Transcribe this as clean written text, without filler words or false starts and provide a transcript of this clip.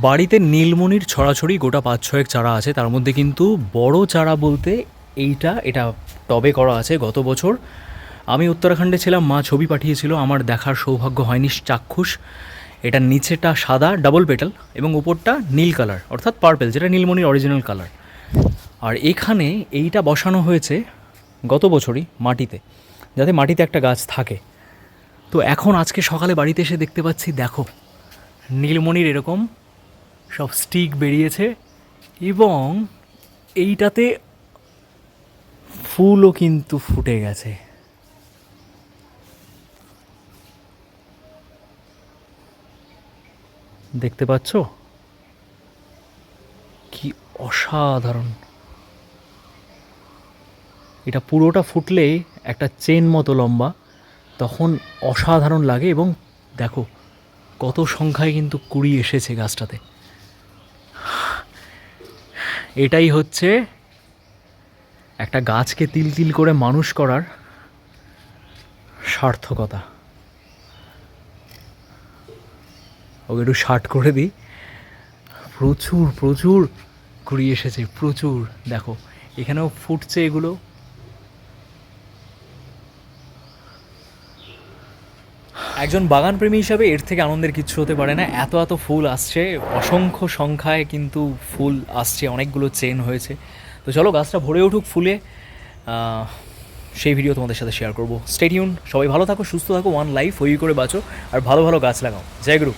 বাড়িতে নীলমণির ছড়াছড়ি গোটা ৫-৬ চারা আছে, তার মধ্যে কিন্তু বড় চারা বলতে এটা টবে করা আছে। গত বছর আমি উত্তরাখণ্ডে ছিলাম, মা ছবি পাঠিয়েছিল, আমার দেখার সৌভাগ্য হয়নি, চাক্ষুষ। এটার নিচেটা সাদা ডাবল পেটাল এবং উপরটা নীল কালার অর্থাৎ পার্পেল, যেটা নীলমণির অরিজিনাল কালার। আর এখানে এইটা বসানো হয়েছে গত বছরই মাটিতে, যাতে মাটিতে একটা গাছ থাকে। তো এখন আজকে সকালে বাড়িতে এসে দেখতে পাচ্ছি, দেখো নীলমণির এরকম সব স্টিক বেরিয়েছে এবং এইটাতে ফুলও কিন্তু ফুটে গেছে। দেখতে পাচ্ছ কি অসাধারণ! এটা পুরোটা ফুটলে একটা চেন মতো লম্বা, তখন অসাধারণ লাগে। এবং দেখো কত সংখ্যায় কিন্তু কুড়ি এসেছে গাছটাতে। এটাই হচ্ছে একটা গাছকে তিল তিল করে মানুষ করার সার্থকতা। ওকে একটু শার্ট করে দিই। প্রচুর প্রচুর কুড়ি এসেছে, প্রচুর। দেখো এখানেও ফুটছে এগুলো। একজন বাগানপ্রেমী হিসাবে এর থেকে আনন্দের কিচ্ছু হতে পারে না। এত এত ফুল আসছে, অসংখ্য সংখ্যায় কিন্তু ফুল আসছে, অনেকগুলো চেন হয়েছে। তো চলো গাছটা ভরে উঠুক ফুলে, সেই ভিডিও তোমাদের সাথে শেয়ার করবো। স্টে টিউন, সবাই ভালো থাকো, সুস্থ থাকো, ওয়ান লাইফ ওই করে বাঁচো, আর ভালো ভালো গাছ লাগাও। জয় গুরু।